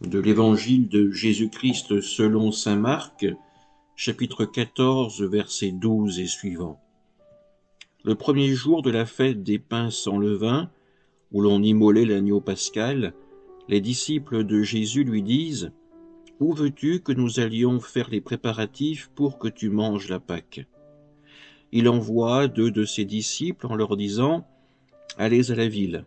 de l'Évangile de Jésus-Christ selon saint Marc, chapitre 14, versets 12 et suivants. Le premier jour de la fête des pains sans levain, où l'on immolait l'agneau pascal, les disciples de Jésus lui disent « Où veux-tu que nous allions faire les préparatifs pour que tu manges la Pâque ?» Il envoie 2 de ses disciples en leur disant « Allez à la ville.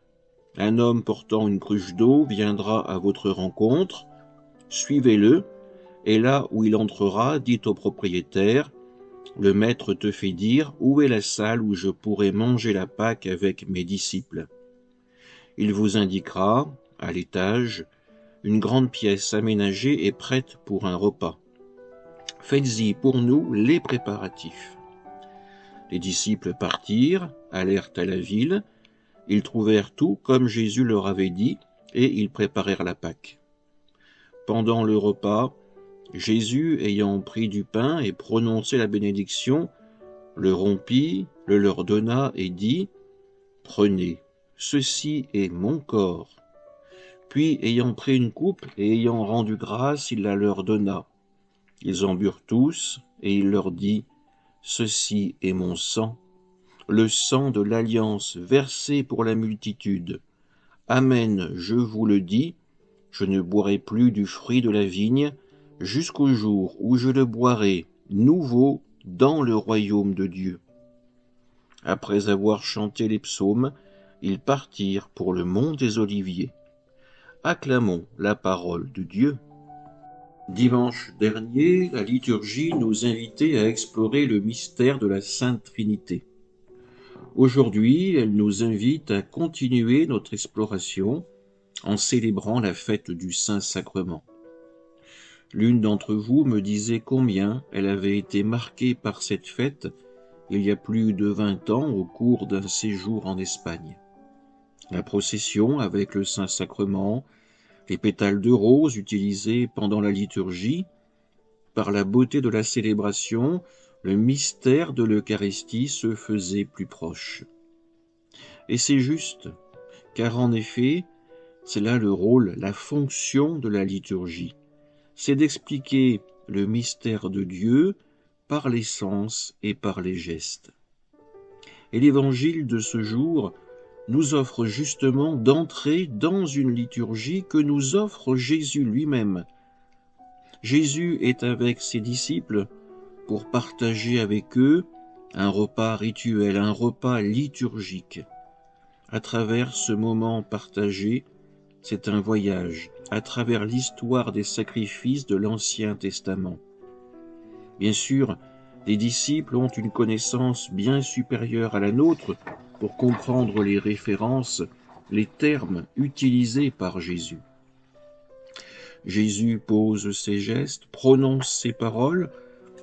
Un homme portant une cruche d'eau viendra à votre rencontre, suivez-le, et là où il entrera, dites au propriétaire, le maître te fait dire, où est la salle où je pourrai manger la Pâque avec mes disciples? Il vous indiquera, à l'étage, une grande pièce aménagée et prête pour un repas. Faites-y pour nous les préparatifs. Les disciples partirent, allèrent à la ville, ils trouvèrent tout comme Jésus leur avait dit, et ils préparèrent la Pâque. Pendant le repas, Jésus, ayant pris du pain et prononcé la bénédiction, le rompit, le leur donna et dit « Prenez, ceci est mon corps. » Puis, ayant pris une coupe et ayant rendu grâce, il la leur donna. Ils en burent tous, et il leur dit « Ceci est mon sang, le sang de l'alliance versé pour la multitude. Amen, je vous le dis, je ne boirai plus du fruit de la vigne, jusqu'au jour où je le boirai nouveau dans le royaume de Dieu. » Après avoir chanté les psaumes, ils partirent pour le mont des Oliviers. Acclamons la parole de Dieu. Dimanche dernier, la liturgie nous invitait à explorer le mystère de la Sainte Trinité. Aujourd'hui, elle nous invite à continuer notre exploration en célébrant la fête du Saint-Sacrement. L'une d'entre vous me disait combien elle avait été marquée par cette fête il y a plus de 20 ans au cours d'un séjour en Espagne. La procession avec le Saint-Sacrement, les pétales de rose utilisés pendant la liturgie, par la beauté de la célébration, le mystère de l'Eucharistie se faisait plus proche. Et c'est juste, car en effet, c'est là le rôle, la fonction de la liturgie. C'est d'expliquer le mystère de Dieu par les sens et par les gestes. Et l'évangile de ce jour nous offre justement d'entrer dans une liturgie que nous offre Jésus lui-même. Jésus est avec ses disciples pour partager avec eux un repas rituel, un repas liturgique. À travers ce moment partagé, c'est un voyage à travers l'histoire des sacrifices de l'Ancien Testament. Bien sûr, les disciples ont une connaissance bien supérieure à la nôtre pour comprendre les références, les termes utilisés par Jésus. Jésus pose ses gestes, prononce ses paroles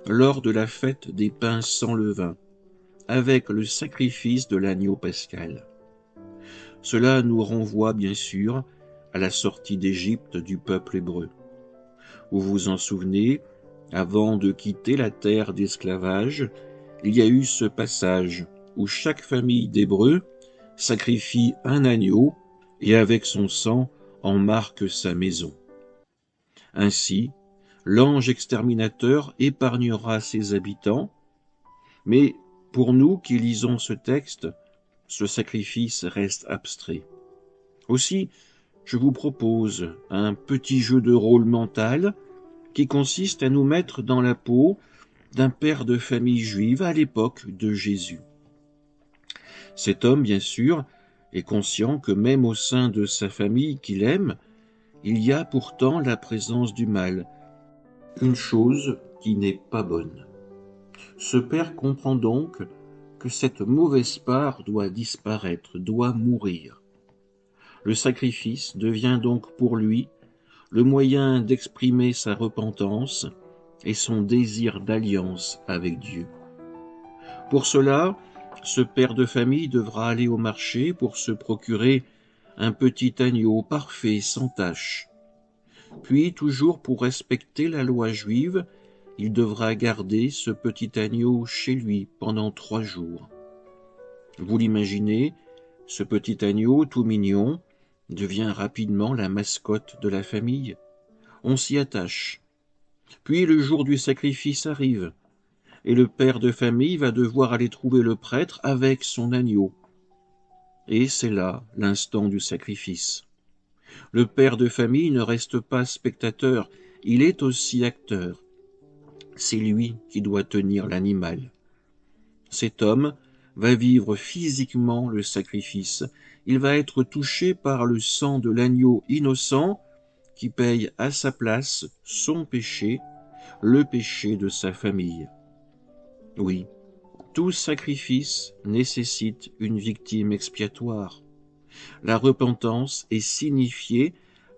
lors de la fête des pains sans levain, avec le sacrifice de l'agneau pascal. Cela nous renvoie bien sûr à la sortie d'Égypte du peuple hébreu. Vous vous en souvenez, avant de quitter la terre d'esclavage, il y a eu ce passage où chaque famille d'Hébreux sacrifie un agneau et avec son sang en marque sa maison. Ainsi, l'ange exterminateur épargnera ses habitants, mais pour nous qui lisons ce texte, ce sacrifice reste abstrait. Aussi, je vous propose un petit jeu de rôle mental qui consiste à nous mettre dans la peau d'un père de famille juive à l'époque de Jésus. Cet homme, bien sûr, est conscient que même au sein de sa famille qu'il aime, il y a pourtant la présence du mal, une chose qui n'est pas bonne. Ce père comprend donc que cette mauvaise part doit disparaître, doit mourir. Le sacrifice devient donc pour lui le moyen d'exprimer sa repentance et son désir d'alliance avec Dieu. Pour cela, ce père de famille devra aller au marché pour se procurer un petit agneau parfait, sans tache. Puis, toujours pour respecter la loi juive, il devra garder ce petit agneau chez lui pendant 3 jours. Vous l'imaginez, ce petit agneau tout mignon devient rapidement la mascotte de la famille. on s'y attache. Puis le jour du sacrifice arrive, et le père de famille va devoir aller trouver le prêtre avec son agneau. Et c'est là l'instant du sacrifice. Le père de famille ne reste pas spectateur, il est aussi acteur. C'est lui qui doit tenir l'animal. Cet homme va vivre physiquement le sacrifice. Il va être touché par le sang de l'agneau innocent qui paye à sa place son péché, le péché de sa famille. Oui, tout sacrifice nécessite une victime expiatoire. La repentance est signifiée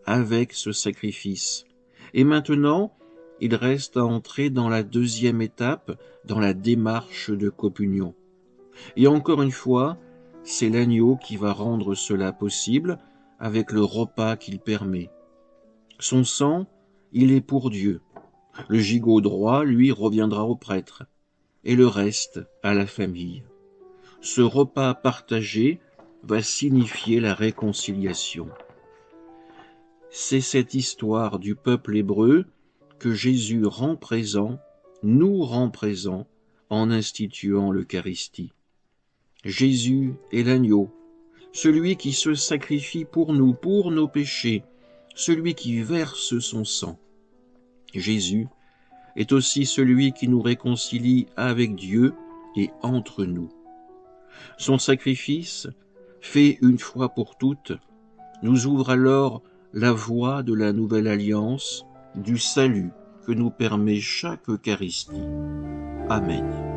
avec ce sacrifice. Et maintenant, il reste à entrer dans la deuxième étape, dans la démarche de communion. Et encore une fois, c'est l'agneau qui va rendre cela possible avec le repas qu'il permet. Son sang, il est pour Dieu. Le gigot droit, lui, reviendra au prêtre. Et le reste à la famille. Ce repas partagé va signifier la réconciliation. C'est cette histoire du peuple hébreu que Jésus rend présent, nous rend présent, en instituant l'Eucharistie. Jésus est l'agneau, celui qui se sacrifie pour nous, pour nos péchés, celui qui verse son sang. Jésus est aussi celui qui nous réconcilie avec Dieu et entre nous. Son sacrifice, fait une fois pour toutes, nous ouvre alors la voie de la nouvelle alliance, du salut que nous permet chaque Eucharistie. Amen.